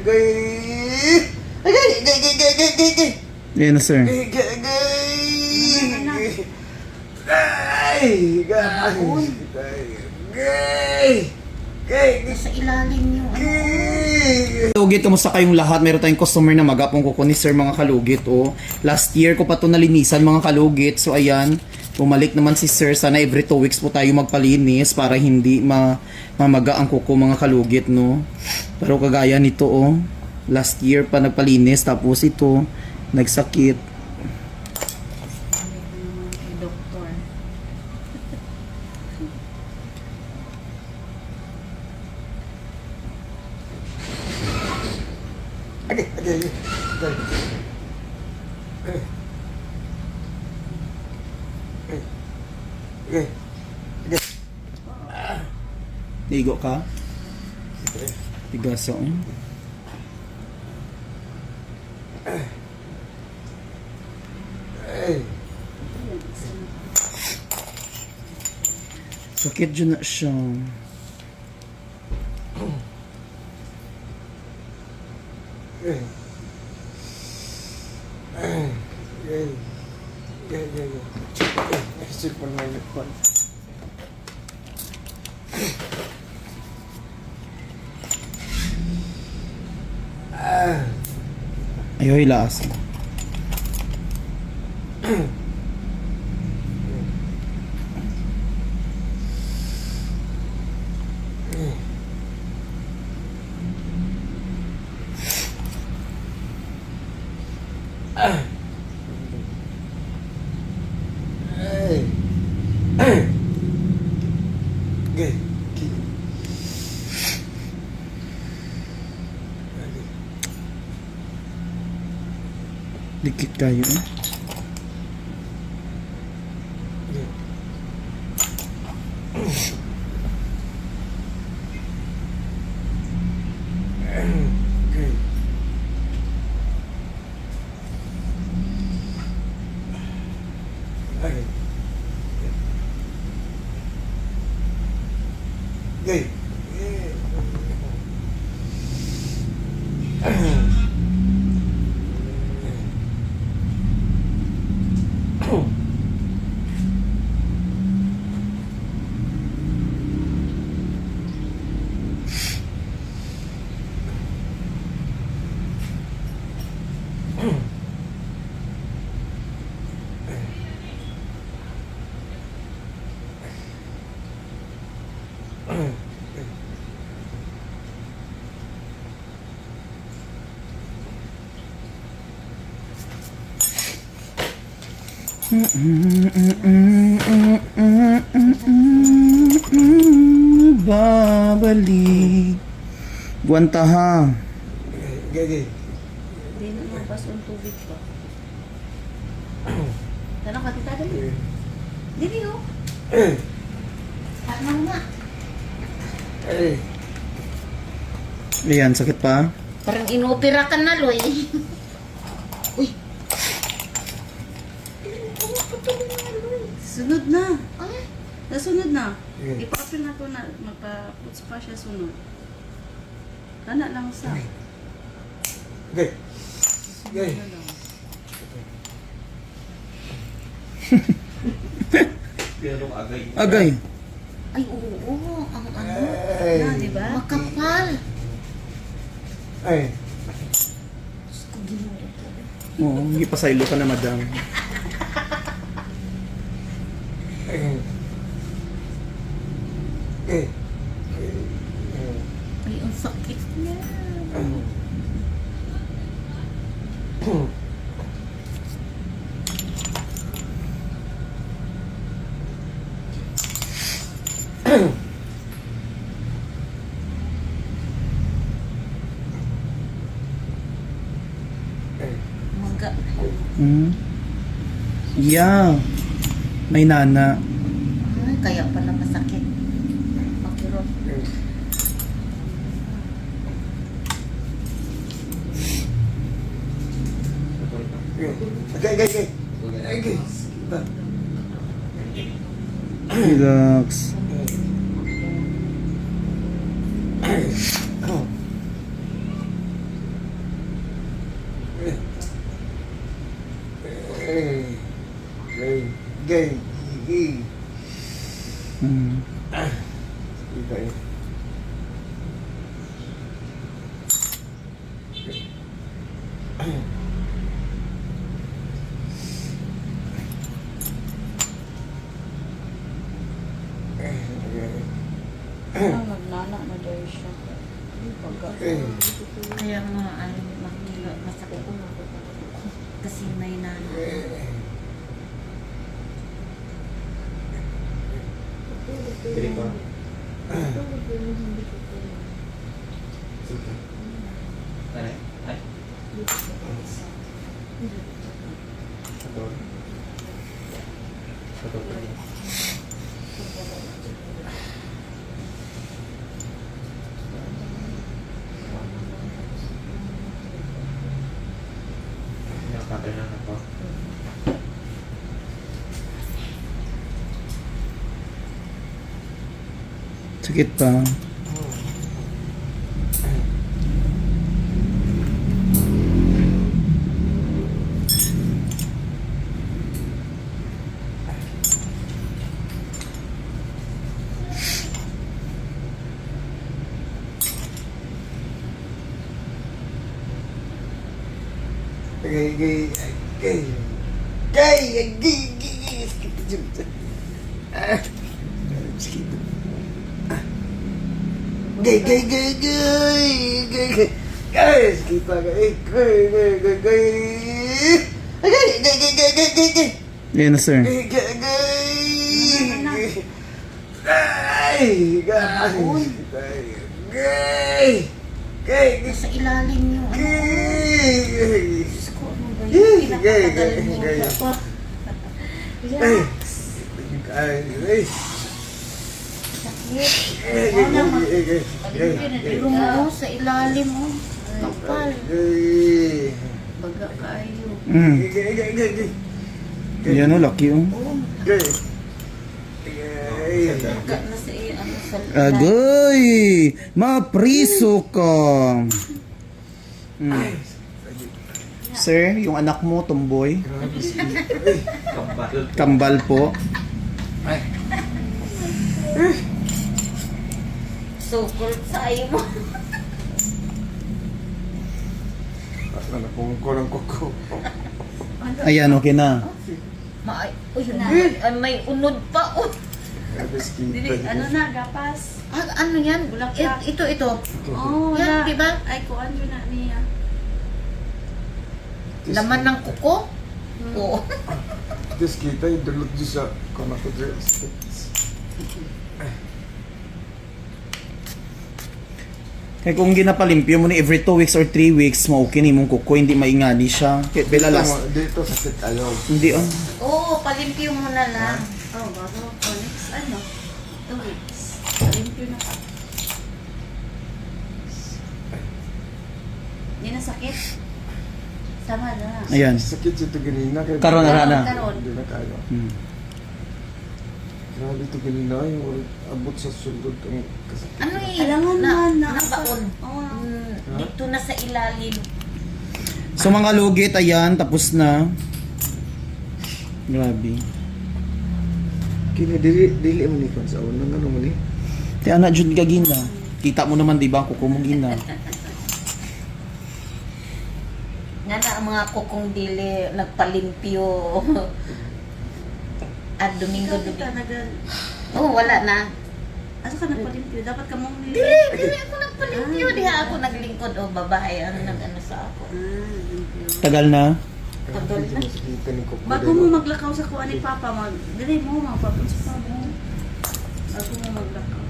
Yan na, sir. Sa ilalim nyo. Kalugit, kumusta kayong lahat? Meron tayong customer na magapong kuko ni sir, mga kalugit. Oh. Last year ko pa ito nalinisan, mga kalugit. So ayan, bumalik naman si sir. Sana every 2 weeks po tayo magpalinis para hindi mamaga ang kuko, mga kalugit, no? Pero kagaya nito, oh. Last year pa nagpalinis, tapos ito nagsakit. Doktor. Ligo ka? Tigaso, eh. Sakit dyan na siya. Ayaw hilaas. Dikit kayo, eh. Babalik. Guantaha. Hindi na mabas ang tubig pa. Tanong ka, tita, dali. Dili, oh. Ano nga? Ayan, sakit pa. Parang inopera ka na, Loy. Uy. Sunod na. Ay. Nasunod na. Ipa-apil na to na. Magpa-puts pa siya sunod. Kana lang sa. Agay. Ay, oo. Ang ano. Na, di ba? Makapal. Oo, hindi pa saylo ka na, madam. Ay, ang sakit niya. Maga. Yeah. May nana. Ay, kaya pala masakit. Pakirot. Relax. Gay. Gay. Hmm. Gay. Nagnana na dahil siya. Pagka. Kaya nga, ano, masakit ko. Kasi may nana. Dili pa. Sakit pa. Gay. Gay. Gay. Gay. Gay. Gay. Ah. Sakit. Gay. Gay. Gay. Gay. Gay. Gay. Guys, kita gay. Gay. Gay. Gay. Gay. Gay. Gay. Gay. Gay. Gay. Gay. Gay. Yan na, sir. Gay. Gay. Gay. Gay. Gay. Gay. Gay. Nasa ilalim yung ano. Gay. Diyos ko, ano ba Gay, yung gay, pinakatagal gay, mo? gay. Ako. Gay. Gay. Sakit. Gay. Gay. Lumuho sa ilalim mo. Kapal. Gay. Baga kayo. Hmm. Gay. Gay. Gay. Gay. Yan o, laki o. Oo, Gay. Gay. baga na sa ano sa Agoy! Mapriso ka! Hmm. Sir, yung anak mo, tomboy. Grabe si Kambal po. sukol sa iyo mo. Ano kung kurang kuko. Ayan, okay na. Uy, may unod pa. Oh. Grabe si Dili, ano na, gapas. Ano yan? Bulaklak. Ito. Oh, Yan, na. di ba? Ay, kuan yun na niya. Laman ng kuko? Oo. Tapos kita yung dulot dyan sa kung ako dyan. Kaya kung ginapalimpyo mo ni every 2 weeks or 3 weeks, okay ni mong kuko, hindi maingani siya. Kaya pila last. Dito sakit ayaw. Hindi ah. Oo, palimpyo mo na lang. Oh, bago ko next, 2 weeks. Limpyo na ka. Hindi na sakit. Sama na. Ayan. Sakit siya ito ganina. Karon na na. Karon. Hindi na kaya. Hmm. Grabe ito ganina. Yung abot sa sulod ang kasakit. Ano eh? Alangan naman na. Nabaon. Oo. Dito na sa ilalim. So mga lugit, ayan, tapos na. Grabe. Kini dili mo ni kon sa unang ano mo ni. Ti anak jud ka gina. Kita mo naman di ba ang kuko mong gina. Nga na ang mga kukong dili nagpalimpyo. At Ikaw Domingo. kita nagal. Oo, wala na. Asa ka nagpalimpyo? Dapat ka mong Dili ako nagpalimpyo. Diha ako naglingkod. O, babae ang nag-ano sa ako. limpyo. Tagal na. Tagal na. Kita ni kuko. Bago mo maglakaw sa kuha ni Papa, dili mo, magpapunsa mo. Bago mo maglakaw.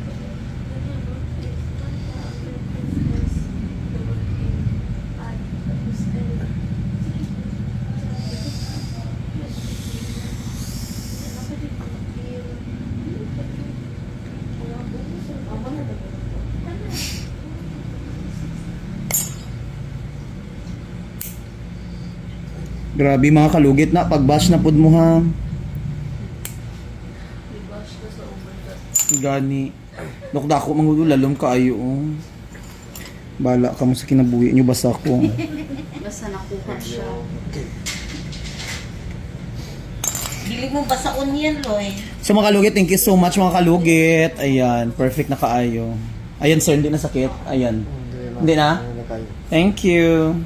Grabe mga kalugit na pag-bash na pud mo ha. Gani. Nokdako mangulo lalom kaayo oh. Bala ka mo sa kinabuhi nyo basta ko. Basta nakuha siya. Dili mo ba sa onion, Loy? So mga kalugit, thank you so much mga kalugit. Ayan, perfect na kaayo. Ayan sir, hindi na sakit. Ayan. Hindi na? Hindi na kayo. Thank you.